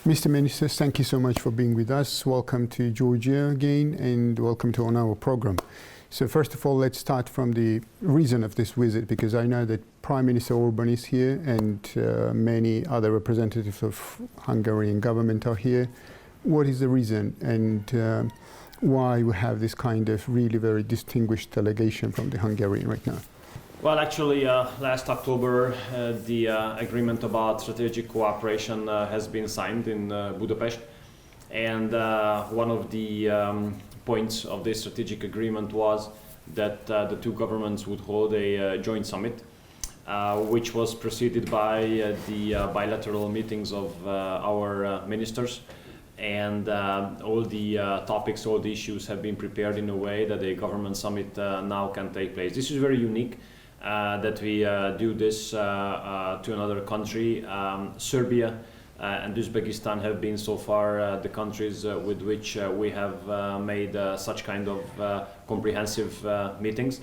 Mr. Minister, thank you so much for being with us. Welcome to Georgia again, and welcome to on our program. So first of all, let's start from the reason of this visit, because I know that Prime Minister Orban is here and many other representatives of Hungarian government are here. What is the reason, and why we have this kind of really very distinguished delegation from the Hungarian right now? Well, actually, last October, the agreement about strategic cooperation has been signed in Budapest. And one of the points of this strategic agreement was that the two governments would hold a joint summit, which was preceded by the bilateral meetings of our ministers. And all the topics, all the issues have been prepared in a way that a government summit now can take place. This is very unique. That we do this to another country. Serbia and Uzbekistan have been so far the countries with which we have made such kind of comprehensive meetings,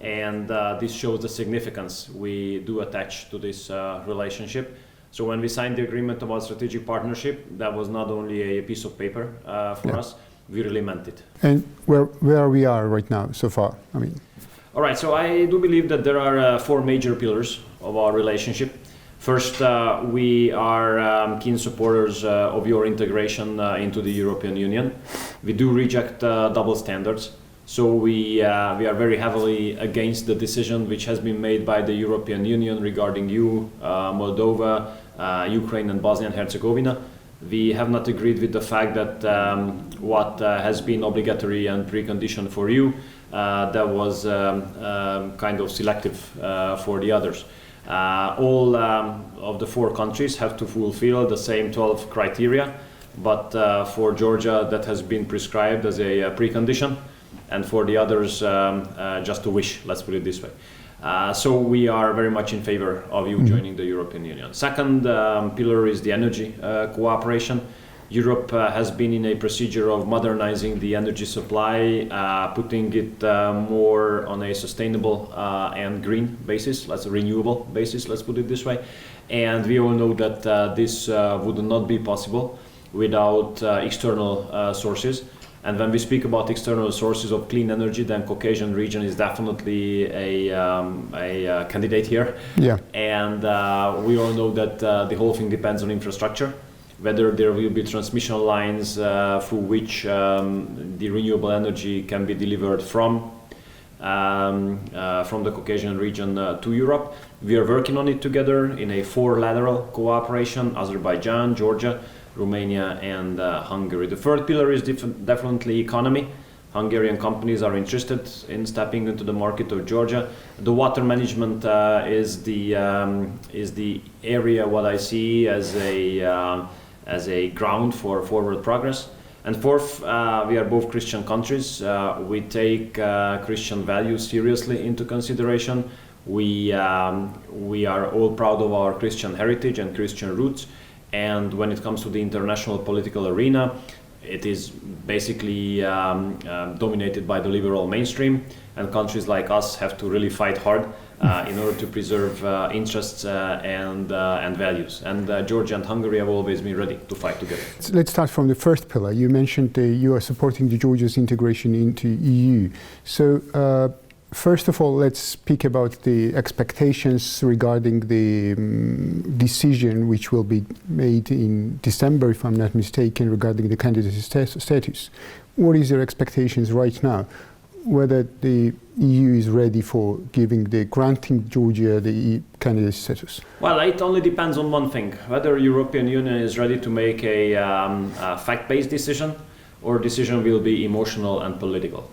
and this shows the significance we do attach to this relationship. So when we signed the agreement about strategic partnership, that was not only a piece of paper for us, we really meant it. And where we are right now so far, I mean. All right, so I do believe that there are four major pillars of our relationship. First, we are keen supporters of your integration into the European Union. We do reject double standards. So we are very heavily against the decision which has been made by the European Union regarding you, Moldova, Ukraine and Bosnia and Herzegovina. We have not agreed with the fact that what has been obligatory and precondition for you, that was kind of selective for the others. All of the four countries have to fulfill the same 12 criteria, but for Georgia that has been prescribed as a precondition, and for the others just a wish, let's put it this way. So we are very much in favor of you joining the European Union. Second pillar is the energy cooperation. Europe has been in a procedure of modernizing the energy supply, putting it more on a sustainable and green basis, a renewable basis, let's put it this way. And we all know that this would not be possible without external sources. And when we speak about external sources of clean energy, then Caucasian region is definitely a candidate here. Yeah. And we all know that the whole thing depends on infrastructure, whether there will be transmission lines through which the renewable energy can be delivered from the Caucasian region to Europe. We are working on it together in a four-lateral cooperation: Azerbaijan, Georgia, Romania and Hungary. The third pillar is definitely economy. Hungarian companies are interested in stepping into the market of Georgia. The water management is the area what I see as a ground for forward progress. And fourth, we are both Christian countries. We take Christian values seriously into consideration. We are all proud of our Christian heritage and Christian roots. And when it comes to the international political arena, it is basically dominated by the liberal mainstream, and countries like us have to really fight hard in order to preserve interests and values. And Georgia and Hungary have always been ready to fight together. Let's start from the first pillar. You mentioned you are supporting Georgia's integration into EU. So first of all, let's speak about the expectations regarding the decision which will be made in December, if I'm not mistaken, regarding the candidacy status. What is your expectations right now? Whether the EU is ready for granting Georgia the candidacy status? Well, it only depends on one thing: whether European Union is ready to make a fact-based decision, or decision will be emotional and political.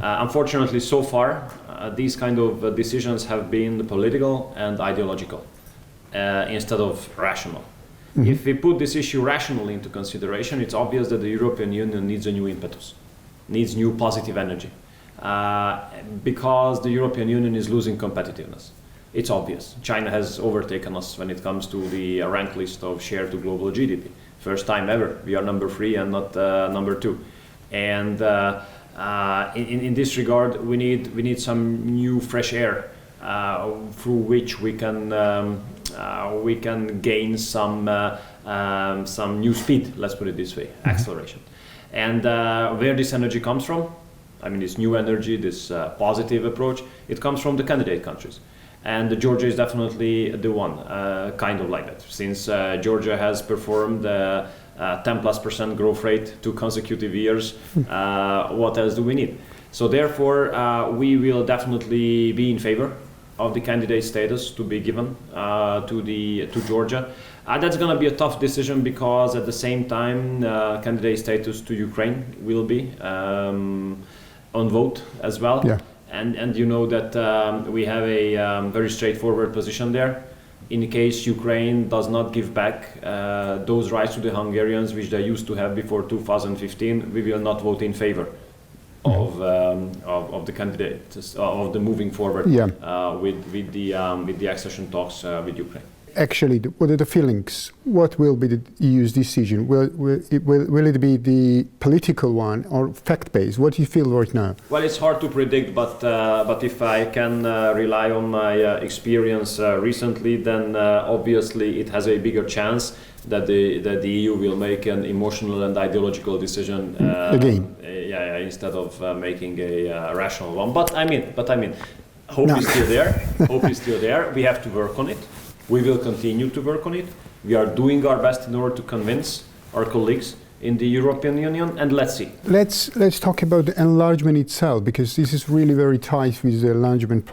Unfortunately, so far, these kind of decisions have been political and ideological instead of rational. If we put this issue rationally into consideration, it's obvious that the European Union needs a new impetus, needs new positive energy, because the European Union is losing competitiveness. It's obvious. China has overtaken us when it comes to the rank list of share to global GDP. First time ever, we are number 3 and not number 2. And in this regard, we need some new fresh air through which we can gain some some new speed, let's put it this way, acceleration. And where this energy comes from, I mean, this new energy, this positive approach, it comes from the candidate countries. And Georgia is definitely the one, kind of like that. Since Georgia has performed 10+% growth rate 2 consecutive years, what else do we need? So therefore, we will definitely be in favor of the candidate status to be given to Georgia. That's going to be a tough decision because at the same time, candidate status to Ukraine will be on vote as well. Yeah. And you know that we have a very straightforward position there. In case Ukraine does not give back those rights to the Hungarians which they used to have before 2015, we will not vote in favor of the candidate, of the moving forward with the accession talks with Ukraine. Actually, what are the feelings? What will be the EU's decision? Will it be the political one or fact-based? What do you feel right now? Well, it's hard to predict, but if I can rely on my experience recently, then obviously it has a bigger chance that the EU will make an emotional and ideological decision again. Instead of making a rational one. But I mean, hope is still there. Hope is still there. We have to work on it. We will continue to work on it. We are doing our best in order to convince our colleagues in the European Union, and let's see. Let's talk about the enlargement itself, because this is really very tight with the enlargement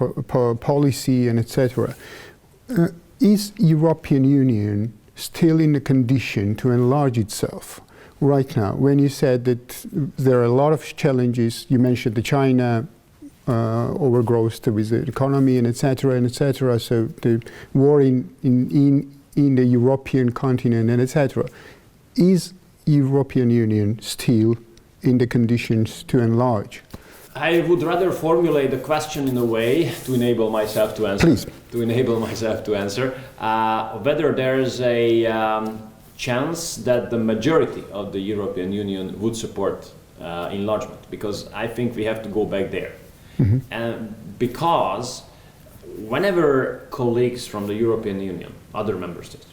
policy and etc. Is European Union still in a condition to enlarge itself right now? When you said that there are a lot of challenges, you mentioned the China overgrowth with the economy and etc. So the war in the European continent and etc. Is European Union still in the conditions to enlarge? I would rather formulate the question in a way to enable myself to answer. Please. To enable myself to answer whether there is a chance that the majority of the European Union would support enlargement, because I think we have to go back there. And because whenever colleagues from the European Union, other member states,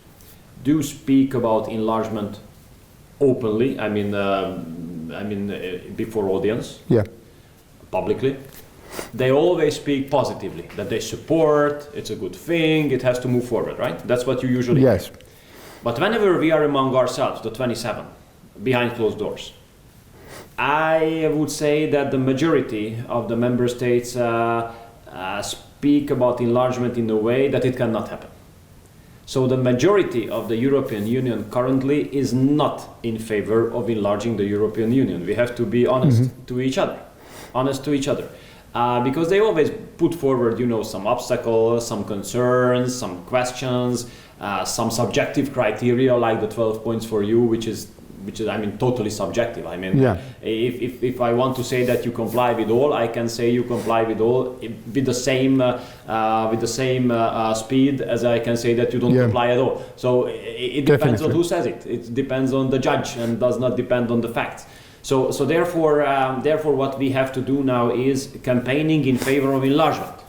do speak about enlargement openly, I mean before audience, publicly, they always speak positively, that they support, it's a good thing, it has to move forward, right? That's what you usually hear. But whenever we are among ourselves, the 27, behind closed doors, I would say that the majority of the member states speak about enlargement in a way that it cannot happen. So the majority of the European Union currently is not in favor of enlarging the European Union. We have to be honest to each other, because they always put forward, some obstacles, some concerns, some questions, some subjective criteria like the 12 points for you, which is totally subjective. If I want to say that you comply with all, I can say you comply with all with the same speed as I can say that you don't comply at all. So it depends on who says it. It depends on the judge and does not depend on the facts. So therefore, what we have to do now is campaigning in favor of enlargement,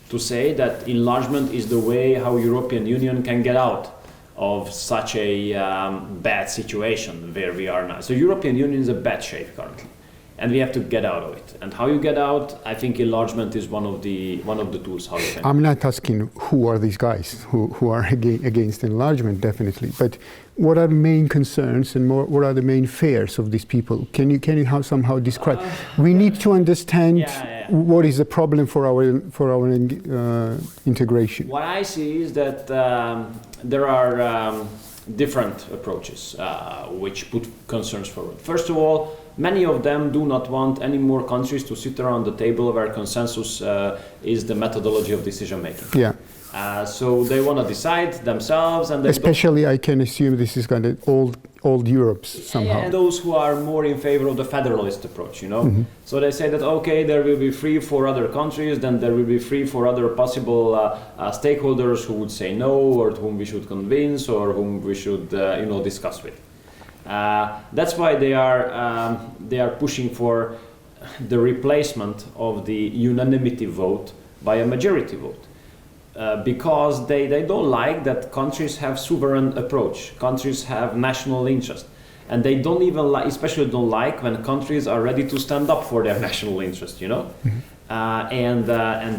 to say that enlargement is the way how European Union can get out of such a bad situation where we are now. So European Union is in bad shape currently, and we have to get out of it. And how you get out, I think enlargement is one of the tools how you can. I'm not asking who are these guys who are against enlargement, definitely, but what are the main concerns and what are the main fears of these people? Can you somehow describe? We need to understand what is the problem for our integration. What I see is that there are different approaches which put concerns forward. First of all, many of them do not want any more countries to sit around the table where consensus is the methodology of decision making. So they want to decide themselves, and especially I can assume this is kind of old Europe somehow. And those who are more in favor of the federalist approach, So they say that okay, there will be free for other countries, then there will be free for other possible stakeholders who would say no, or whom we should convince, or whom we should discuss with. That's why they are pushing for the replacement of the unanimity vote by a majority vote. because they don't like that countries have sovereign approach. Countries have national interest. And they don't even like, especially don't like when countries are ready to stand up for their national interest, you know? And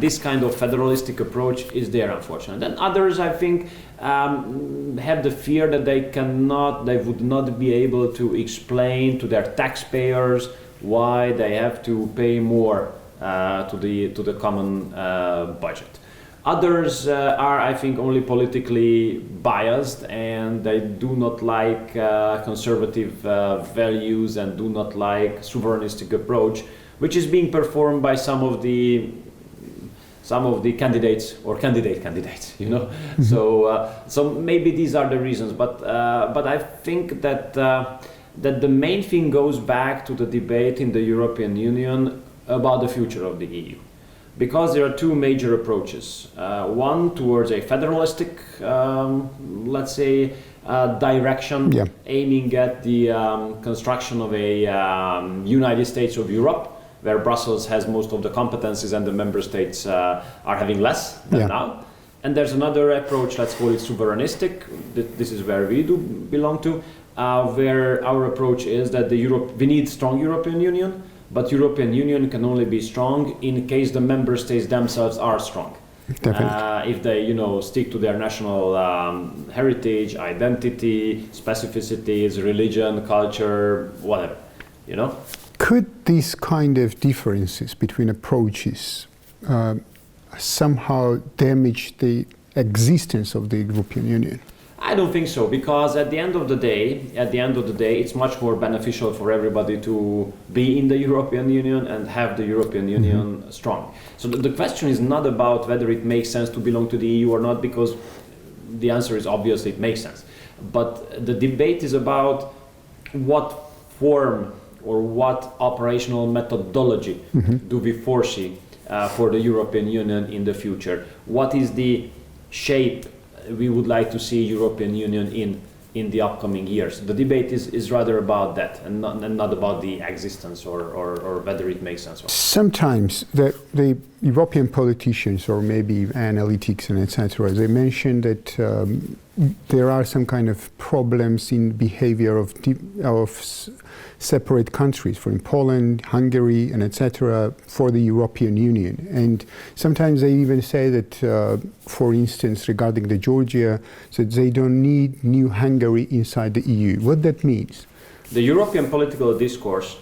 this kind of federalistic approach is there, unfortunately. Then others, I think, have the fear that they would not be able to explain to their taxpayers why they have to pay more to the common budget. Others are, I think, only politically biased, and they do not like conservative values and do not like sovereignistic approach, which is being performed by some of the candidates or candidates, you know. So maybe these are the reasons, but I think that the main thing goes back to the debate in the European Union about the future of the EU. Because there are two major approaches. One towards a federalistic, let's say, direction, aiming at the construction of a United States of Europe, where Brussels has most of the competencies and the member states are having less than now. And there's another approach, let's call it sovereignistic. This is where we do belong to, where our approach is that we need strong European Union, but European Union can only be strong in case the member states themselves are strong. Definitely. If they, stick to their national heritage, identity, specificities, religion, culture, whatever, Could these kind of differences between approaches somehow damage the existence of the European Union? I don't think so, because at the end of the day, it's much more beneficial for everybody to be in the European Union and have the European Union strong. So the question is not about whether it makes sense to belong to the EU or not, because the answer is obviously it makes sense. But the debate is about what form or what operational methodology do we foresee for the European Union in the future? What is the shape we would like to see European Union in the upcoming years? The debate is rather about that and not about the existence or whether it makes sense. Sometimes the European politicians or maybe analytics and etc. they mention that there are some kind of problems in behavior of separate countries, for in Poland, Hungary, and etc. for the European Union. And sometimes they even say that, for instance, regarding the Georgia, that they don't need new Hungary inside the EU. What that means? The European political discourse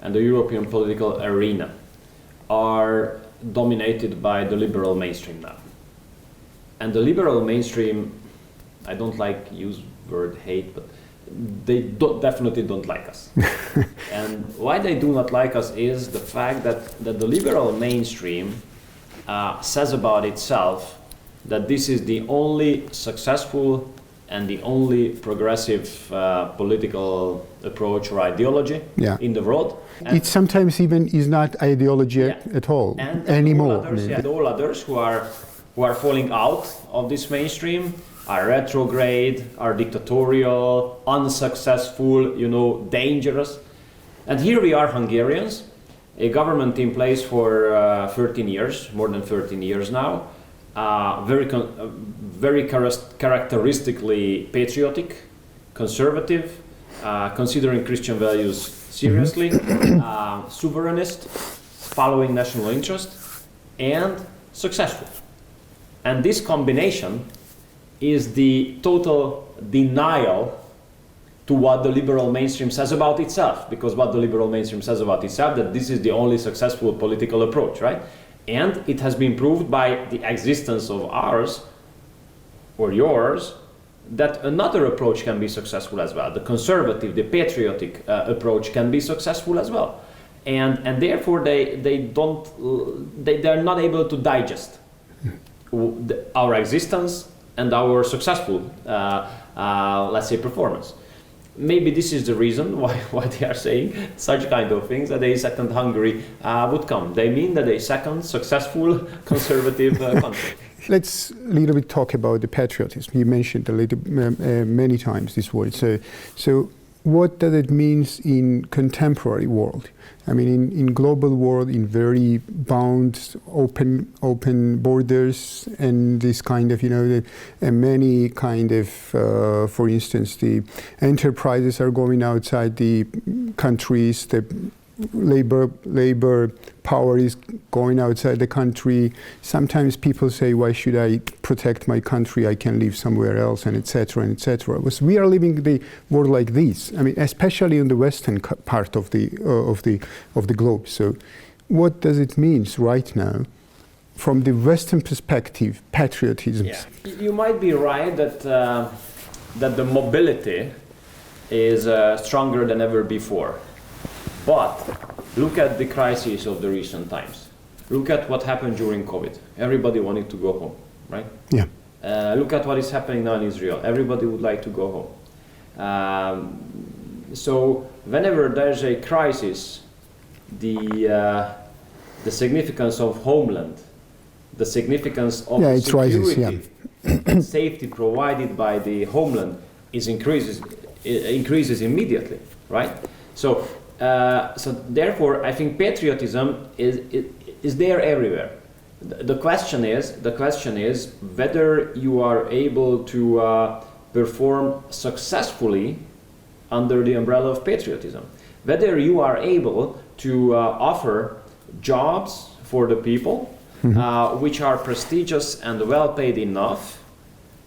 and the European political arena are dominated by the liberal mainstream now. And the liberal mainstream, I don't like use word hate, but they definitely don't like us. And why they do not like us is the fact that the liberal mainstream says about itself that this is the only successful and the only progressive political approach or ideology in the world. And it sometimes even is not ideology at all anymore. All others who are falling out of this mainstream are retrograde, are dictatorial, unsuccessful, dangerous. And here we are, Hungarians, a government in place for 13 years, more than 13 years now, very characteristically patriotic, conservative, considering Christian values seriously, sovereignist, following national interest, and successful. And this combination is the total denial to what the liberal mainstream says about itself, because what the liberal mainstream says about itself, that this is the only successful political approach, right? And it has been proved by the existence of ours or yours that another approach can be successful as well. The conservative, the patriotic approach can be successful as well. And therefore they're not able to digest our existence and our successful, let's say, performance. Maybe this is the reason why they are saying such kind of things, that a second Hungary would come. They mean that a second successful conservative country. Let's a little bit talk about the patriotism. You mentioned many times this word. So what does it mean in contemporary world? I mean, in global world, in very bound, open borders, and this kind of, many kind of, for instance, the enterprises are going outside the countries, the labor power is going outside the country. Sometimes people say, why should I protect my country? I can live somewhere else, and etc. and etc. We are living the world like this. I mean, especially in the western part of the globe. So, what does it mean right now, from the Western perspective, patriotism? Yeah. You might be right that that the mobility is stronger than ever before. But look at the crises of the recent times. Look at what happened during COVID. Everybody wanted to go home, right? Yeah. Look at what is happening now in Israel. Everybody would like to go home. So whenever there's a crisis, the significance of homeland, the significance of security, rises, and safety provided by the homeland increases immediately, right? So therefore, I think patriotism is there everywhere. The question is whether you are able to perform successfully under the umbrella of patriotism. Whether you are able to offer jobs for the people, which are prestigious and well paid enough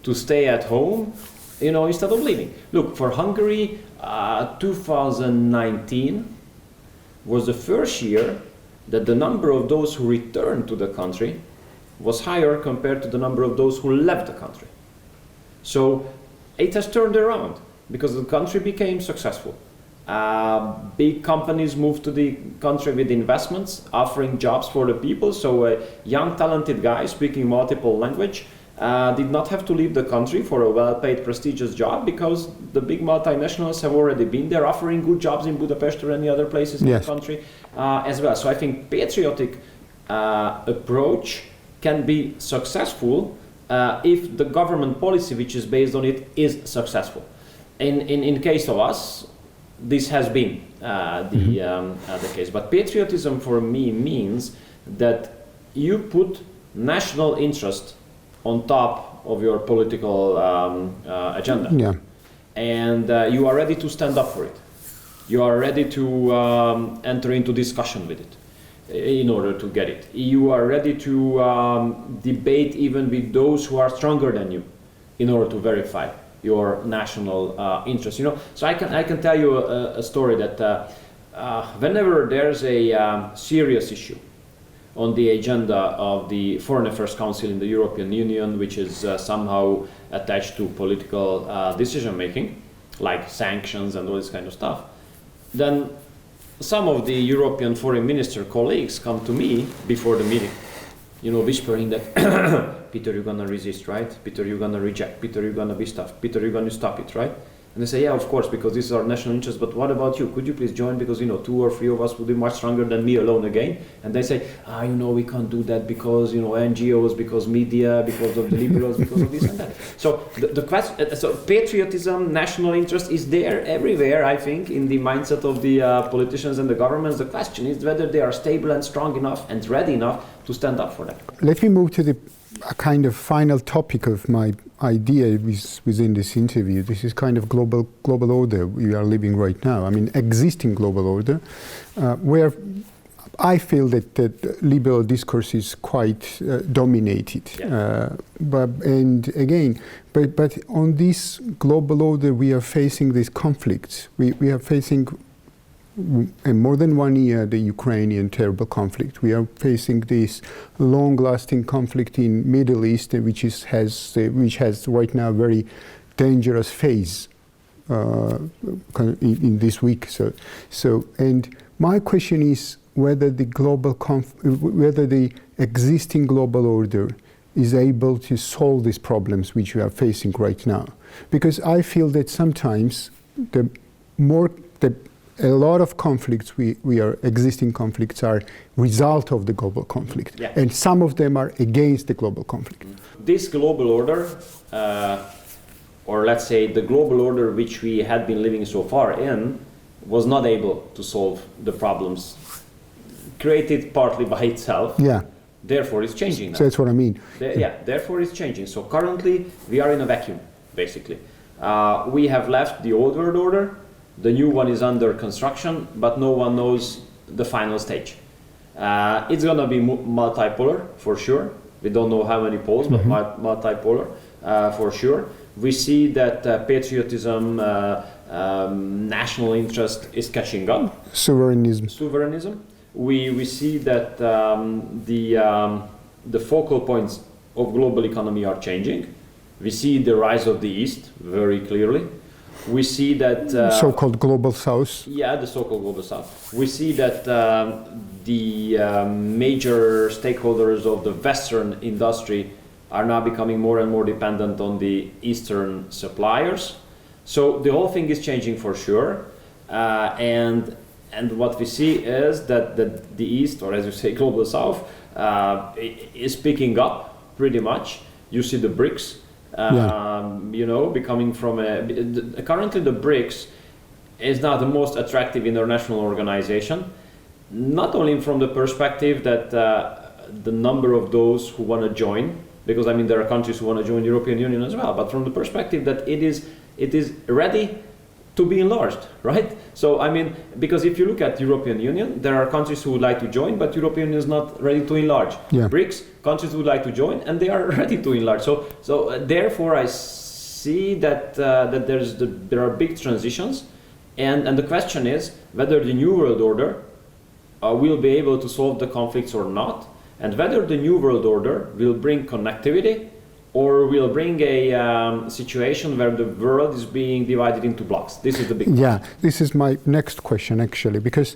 to stay at home, instead of leaving. Look, for Hungary, 2019 was the first year that the number of those who returned to the country was higher compared to the number of those who left the country. So it has turned around because the country became successful. Big companies moved to the country with investments, offering jobs for the people. So a young, talented guy speaking multiple languages did not have to leave the country for a well-paid, prestigious job because the big multinationals have already been there offering good jobs in Budapest or any other places in the country as well. So I think patriotic approach can be successful if the government policy which is based on it is successful. In case of us, this has been the case. But patriotism for me means that you put national interest on top of your political agenda. Yeah. And you are ready to stand up for it. You are ready to enter into discussion with it in order to get it. You are ready to debate even with those who are stronger than you in order to verify your national interest. So I can tell you a story that whenever there's a serious issue on the agenda of the Foreign Affairs Council in the European Union, which is somehow attached to political decision-making, like sanctions and all this kind of stuff, then some of the European foreign minister colleagues come to me before the meeting, whispering that, Peter, you're gonna resist, right? Peter, you're gonna reject. Peter, you're gonna be stuffed. Peter, you're gonna stop it, right? And they say, yeah, of course, because this is our national interest, but what about you? Could you please join? Because, 2 or 3 of us would be much stronger than me alone again. And they say, we can't do that because, NGOs, because media, because of the liberals, because of this and that. So the question, so patriotism, national interest is there everywhere, I think, in the mindset of the politicians and the governments. The question is whether they are stable and strong enough and ready enough to stand up for that. Let me move to the kind of final topic of my idea within this interview. This is kind of global order we are living right now. I mean, existing global order, where I feel that liberal discourse is quite dominated. Yeah. But on this global order, we are facing these conflicts. We are facing in more than 1 year the Ukrainian terrible conflict. We are facing this long-lasting conflict in Middle East, which has right now a very dangerous phase in this week. So, and my question is whether the existing global order is able to solve these problems which we are facing right now, because I feel that sometimes a lot of conflicts existing conflicts are result of the global conflict, and some of them are against the global conflict. This global order or let's say the global order which we had been living so far in, was not able to solve the problems created partly by itself. Yeah. Therefore, it's changing now. So that's what I mean. Therefore, it's changing. So currently, we are in a vacuum, basically. We have left the old world order. The new one is under construction, but no one knows the final stage. It's going to be multipolar, for sure. We don't know how many poles, but multipolar, for sure. We see that patriotism, national interest is catching up. Sovereignism. We see that the focal points of global economy are changing. We see the rise of the East very clearly. We see that so-called global South. Yeah, the so-called global South. We see that the major stakeholders of the Western industry are now becoming more and more dependent on the Eastern suppliers. So the whole thing is changing for sure. And what we see is that the East, or as you say, global South, is picking up pretty much. You see the BRICS, you know, becoming from currently the BRICS is now the most attractive international organization, not only from the perspective that the number of those who want to join, because I mean there are countries who want to join the European Union as well, but from the perspective that it is ready to be enlarged, right? So I mean, because if you look at the European Union, there are countries who would like to join, but European Union is not ready to enlarge. BRICS, countries would like to join, and they are ready to enlarge. So therefore, I see that there are big transitions, and the question is whether the new world order will be able to solve the conflicts or not, and whether the new world order will bring connectivity or will bring a situation where the world is being divided into blocks. This is the big question. Yeah, this is my next question actually, because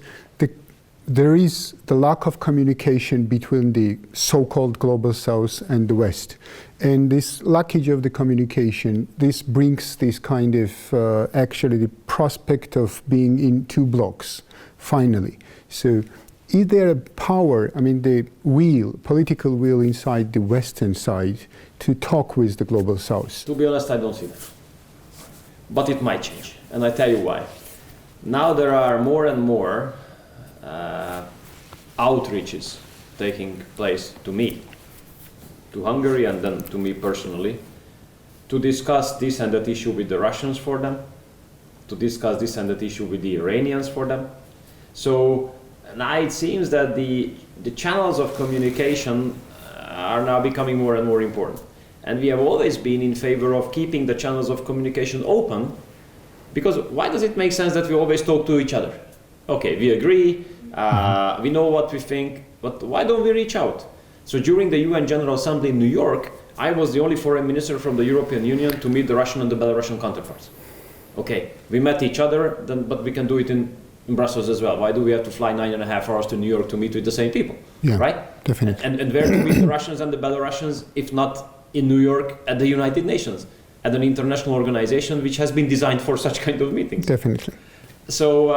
there is the lack of communication between the so-called global South and the West. And this lackage of the communication, this brings this kind of actually the prospect of being in two blocks, finally. So is there a power, I mean the political will inside the Western side to talk with the global South? To be honest, I don't see that. But it might change, and I tell you why. Now there are more and more outreaches taking place to me, to Hungary, and then to me personally, to discuss this and that issue with the Russians for them, to discuss this and that issue with the Iranians for them. So now it seems that the channels of communication are now becoming more and more important. And we have always been in favor of keeping the channels of communication open, because why does it make sense that we always talk to each other? Okay, we agree, we know what we think, but why don't we reach out? So during the UN General Assembly in New York, I was the only foreign minister from the European Union to meet the Russian and the Belarusian counterparts. Okay, we met each other, but we can do it in Brussels as well. Why do we have to fly 9.5 hours to New York to meet with the same people? Yeah, right? Definitely. And where to meet the Russians and the Belarusians, if not in New York at the United Nations, at an international organization which has been designed for such kind of meetings. Definitely. So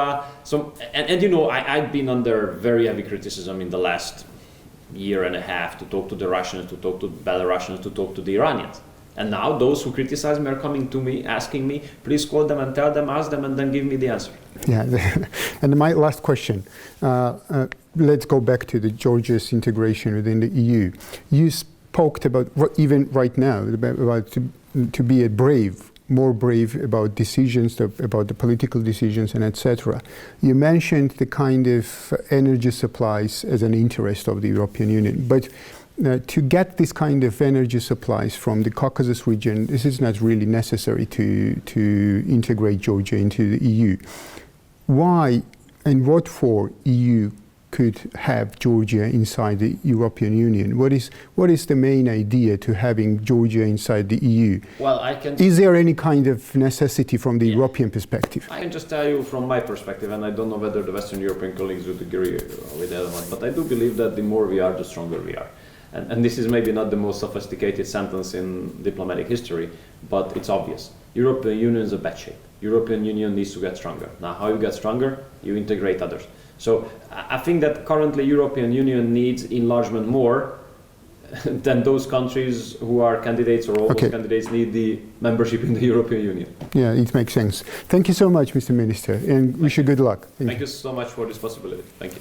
you know, I've been under very heavy criticism in the last year and a half to talk to the Russians, to talk to the Belarusians, to talk to the Iranians. And now those who criticize me are coming to me, asking me, please call them and tell them, ask them, and then give me the answer. Yeah, and my last question. Let's go back to Georgia's integration within the EU. You spoke about, even right now, about to be more brave about decisions, about the political decisions, and etc. You mentioned the kind of energy supplies as an interest of the European Union, but to get this kind of energy supplies from the Caucasus region, this is not really necessary to integrate Georgia into the EU. Why and what for EU could have Georgia inside the European Union? What is the main idea to having Georgia inside the EU? Well, is there any kind of necessity from the European perspective? I can just tell you from my perspective, and I don't know whether the Western European colleagues would agree with the other one, but I do believe that the more we are, the stronger we are. And this is maybe not the most sophisticated sentence in diplomatic history, but it's obvious. European Union is in bad shape. European Union needs to get stronger. Now, how you get stronger? You integrate others. So I think that currently European Union needs enlargement more then those countries who are candidates or almost candidates need the membership in the European Union. Yeah, it makes sense. Thank you so much, Mr. Minister, and wish you good luck. Thank you so much for this possibility. Thank you.